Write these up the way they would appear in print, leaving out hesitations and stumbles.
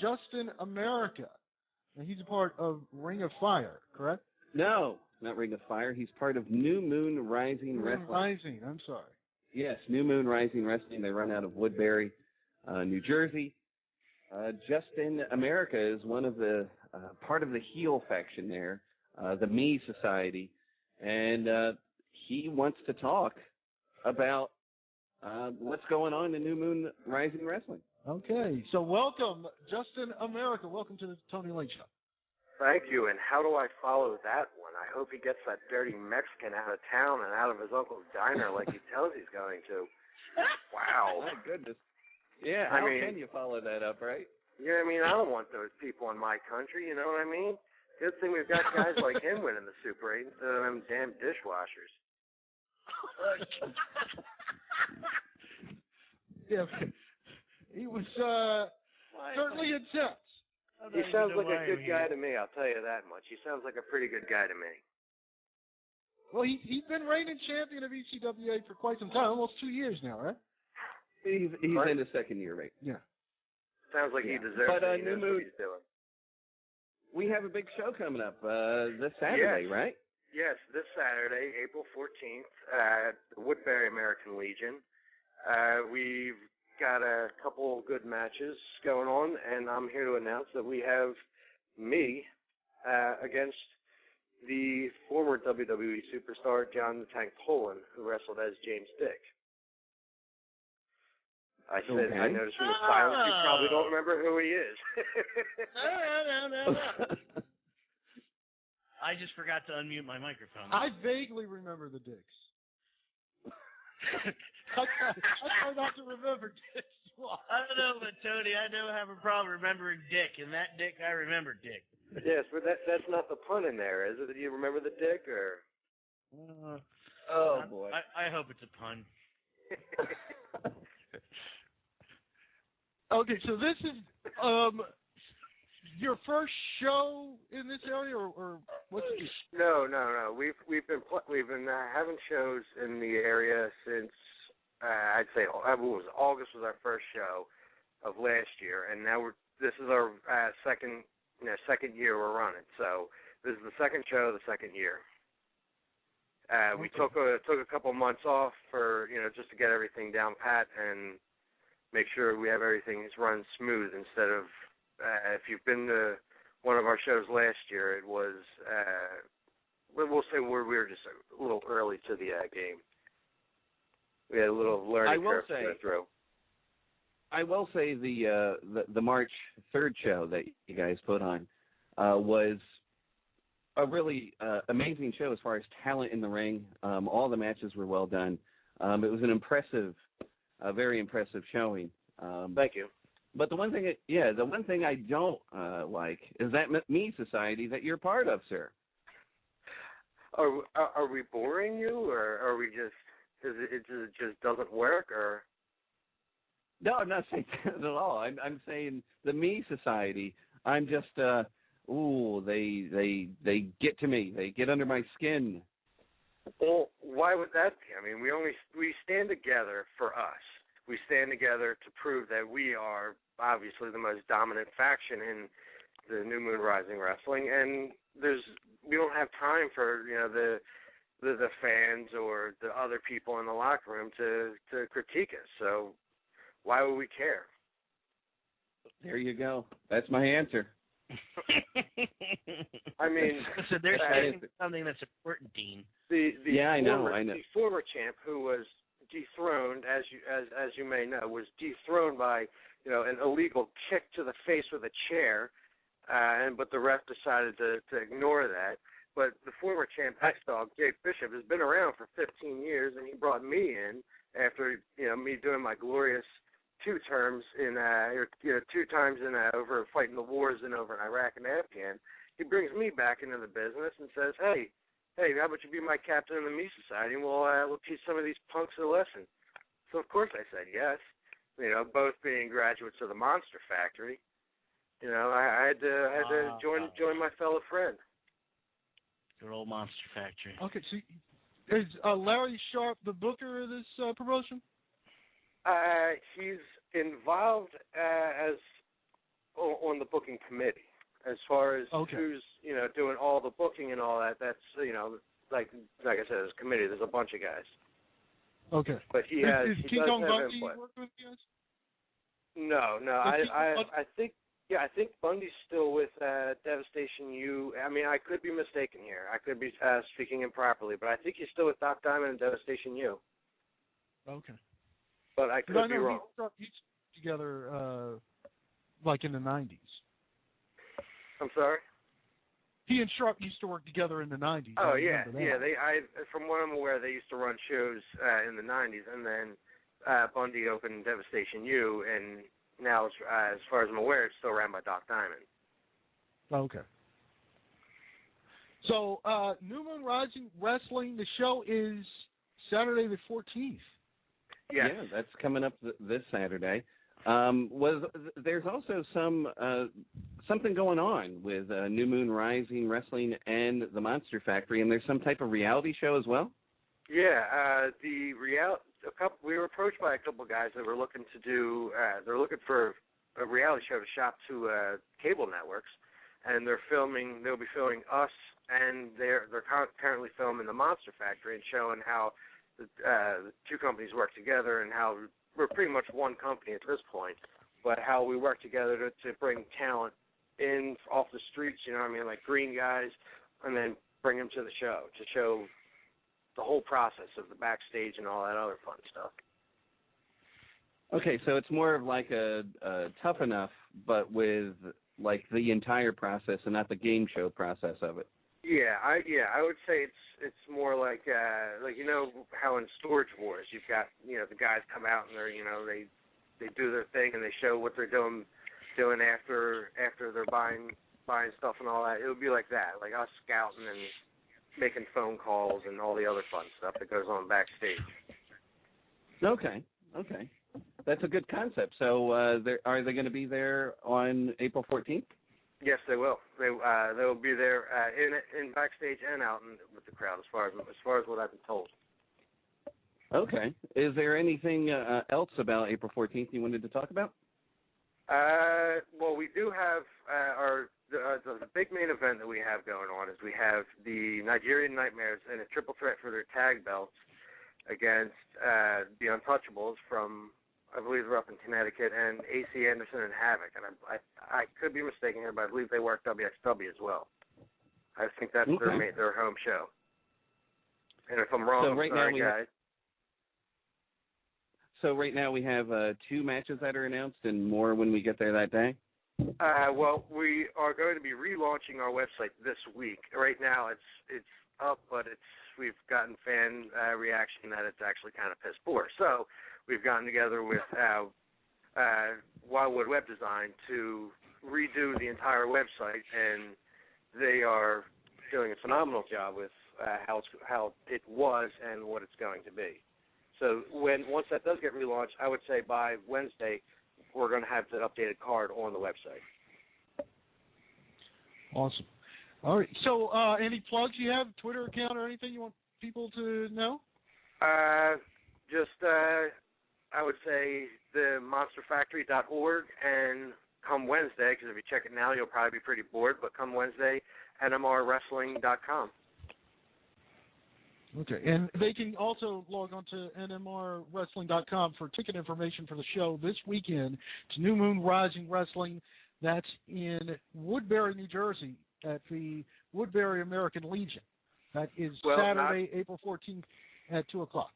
Justin America. Now, he's a part of Ring of Fire, correct? No, not Ring of Fire. He's part of New Moon Rising Wrestling. Rising, I'm sorry. Yes, New Moon Rising Wrestling. They run out of Woodbury, New Jersey. Justin America is one of the part of the heel faction there, the Me Society, and he wants to talk about what's going on in New Moon Rising Wrestling. Okay, so welcome, Justin America. Welcome to the Tony Layne Show. Thank you, and how do I follow that one? I hope he gets that dirty Mexican out of town and out of his uncle's diner like he tells he's going to. Wow. My goodness. Yeah, how can you follow that up, right? Yeah, I mean, I don't want those people in my country, you know what I mean? Good thing we've got guys like him winning the Super 8 instead of them damn dishwashers. Yeah, he was certainly intense. He sounds like a good guy to me, I'll tell you that much. He sounds like a pretty good guy to me. Well, he's been reigning champion of ECWA for quite some time, almost 2 years now, right? He's in his second year, right? Yeah. Sounds like he deserves it. He knows what he's doing. We have a big show coming up this Saturday, right? Yes, this Saturday, April 14th, at the Woodbury American Legion. We've got a couple good matches going on, and I'm here to announce that we have me against the former WWE superstar John the Tank Poland, who wrestled as James Dick. I said, I noticed from the silence you probably don't remember who he is. No. I just forgot to unmute my microphone. I vaguely remember the Dicks. I try not to remember Dicks. I don't know, but Tony, I don't have a problem remembering Dick, and that Dick, I remember Dick. Yes, but that's not the pun in there, is it? Do you remember the Dick, or? Oh, boy. I hope it's a pun. Okay, so this is your first show in this area, or what's it? No. We've been having shows in the area since I'd say August was our first show of last year, and now this is our second year we're running. So this is the second show, the second year. We took a couple months off for just to get everything down pat and make sure we have everything run smooth instead of if you've been to one of our shows last year, it was we'll say we were just a little early to the game. We had a little learning curve to go through. I will say the March 3rd show that you guys put on was a really amazing show as far as talent in the ring. All the matches were well done. It was a very impressive showing. Thank you. But the one thing I don't like is that Me Society that you're part of, sir. Are we boring you, or are we just? It just doesn't work, or? No, I'm not saying that at all. I'm saying the Me Society. I'm just they get to me. They get under my skin. Well, why would that be? I mean, we stand together for us. We stand together to prove that we are obviously the most dominant faction in the New Moon Rising Wrestling, and we don't have time for the fans or the other people in the locker room to critique us. So why would we care? There you go. That's my answer. I mean, so they're saying something that's important, Dean. I know. The former champ who was dethroned, as you may know, was dethroned by an illegal kick to the face with a chair, but the ref decided to ignore that. But the former champ X-Dog, Jake Bishop, has been around for 15 years, and he brought me in after me doing my glorious two times in over fighting the wars over in Iraq and Afghan. He brings me back into the business and says, hey, how about you be my captain of the Me Society, and we'll teach some of these punks a lesson. So of course I said yes. Both being graduates of the Monster Factory. I had to join my fellow friend. Good old Monster Factory. Okay, so is Larry Sharp the booker of this promotion? He's involved as on the booking committee. As far as Okay. who's doing all the booking and all that, that's like I said, as a committee, there's a bunch of guys. Okay. But he Is he King does Kong have Bundy input. working with you guys? No, Is King Kong Bundy- I think Bundy's still with Devastation U. I mean, I could be mistaken here. I could be speaking improperly, but I think he's still with Doc Diamond and Devastation U. Okay. But I 'Cause could be know wrong. he's together like in the 90s. I'm sorry? He and Sharp used to work together in the 90s. Oh, I yeah. remember that. Yeah, from what I'm aware, they used to run shows in the 90s, and then Bundy opened Devastation U, and now, as far as I'm aware, it's still ran by Doc Diamond. Okay. So, New Moon Rising Wrestling, the show is Saturday the 14th. Yes. Yeah, that's coming up this Saturday. There's also something going on with New Moon Rising Wrestling and the Monster Factory, and there's some type of reality show as well? Yeah, we were approached by a couple of guys that were looking to do. They're looking for a reality show to shop to cable networks, and they'll be filming us, and they're currently filming the Monster Factory and showing how the two companies work together and how we're pretty much one company at this point, but how we work together to bring talent in off the streets, like green guys, and then bring them to the show to show the whole process of the backstage and all that other fun stuff. Okay, so it's more of like a Tough Enough, but with like the entire process and not the game show process of it. Yeah, I would say it's more like how in Storage Wars you've got the guys come out and they do their thing and they show what they're doing after they're buying stuff and all that. It would be like that, like us scouting and making phone calls and all the other fun stuff that goes on backstage. Okay. That's a good concept. So are they going to be there on April 14th? Yes, they will. They will be there in backstage and out with the crowd, as far as what I've been told. Okay. Is there anything else about April 14th you wanted to talk about? Well, we do have the big main event that we have going on is we have the Nigerian Nightmares in a triple threat for their tag belts against the Untouchables from, I believe they're up in Connecticut, and AC Anderson and Havoc. And I could be mistaken here, but I believe they work WXW as well. I think that's their home show. And if I'm wrong, so right sorry, now guys. So right now we have 2 matches that are announced and more when we get there that day? Well, we are going to be relaunching our website this week. Right now it's up, but we've gotten fan reaction that it's actually kind of piss poor. So we've gotten together with Wildwood Web Design to redo the entire website, and they are doing a phenomenal job with how it was and what it's going to be. So once that does get relaunched, I would say by Wednesday, we're going to have the updated card on the website. Awesome. All right. So any plugs you have, Twitter account or anything you want people to know? I would say the monsterfactory.org, and come Wednesday, because if you check it now, you'll probably be pretty bored, but come Wednesday, nmrwrestling.com. Okay, and they can also log on to nmrwrestling.com for ticket information for the show this weekend to New Moon Rising Wrestling. That's in Woodbury, New Jersey, at the Woodbury American Legion. That is Saturday, April 14th at 2 o'clock.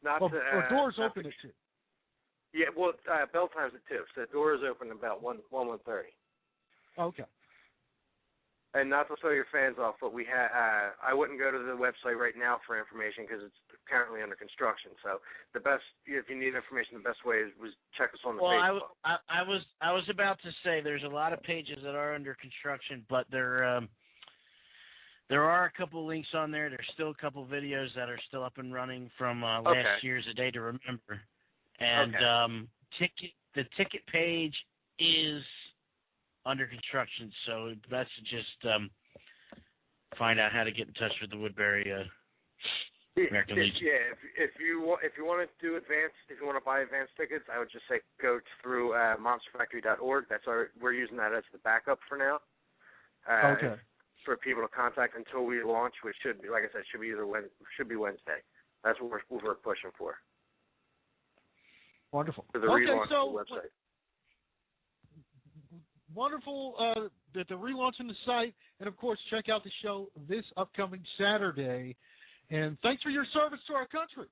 Doors open at 2. Yeah, well, bell time's at 2, so doors open about 1:30. Okay. And not to throw your fans off, but we I wouldn't go to the website right now for information because it's currently under construction. So if you need information, the best way was check us on the Facebook. Well, I was about to say there's a lot of pages that are under construction, but there are a couple links on there. There's still a couple videos that are still up and running from last year's A Day to Remember. And the ticket page is under construction, so that's just find out how to get in touch with the Woodbury American Legion. Yeah, if you want to do if you want to buy advanced tickets, I would just say go through monsterfactory.org. We're using that as the backup for now. Okay. For people to contact until we launch, which should be, like I said, should be Wednesday. That's what we're pushing for. Wonderful. For the relaunch of the website. Wonderful that they're relaunching the site, and of course, check out the show this upcoming Saturday. And thanks for your service to our country.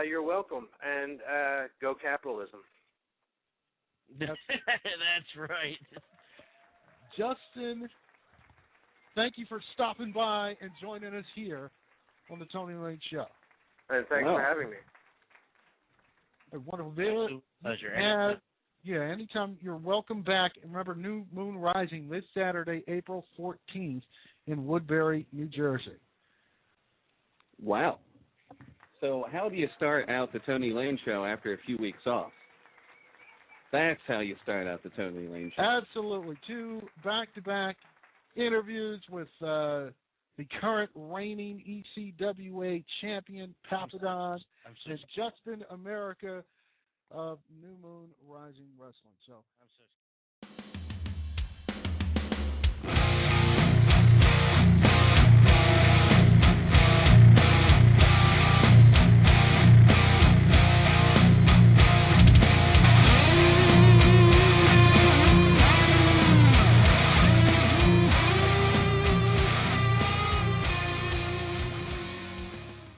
You're welcome, and go capitalism. That's right. Justin, thank you for stopping by and joining us here on the Tony Layne Show. And thanks for having me. A wonderful day. Pleasure. Yeah, anytime, you're welcome back. And remember, New Moon Rising this Saturday, April 14th in Woodbury, New Jersey. Wow. So how do you start out the Tony Layne Show after a few weeks off? That's how you start out the Tony Layne Show. Absolutely. 2 back-to-back interviews with the current reigning ECWA champion, Papadon, and Justin America of New Moon Rising Wrestling. So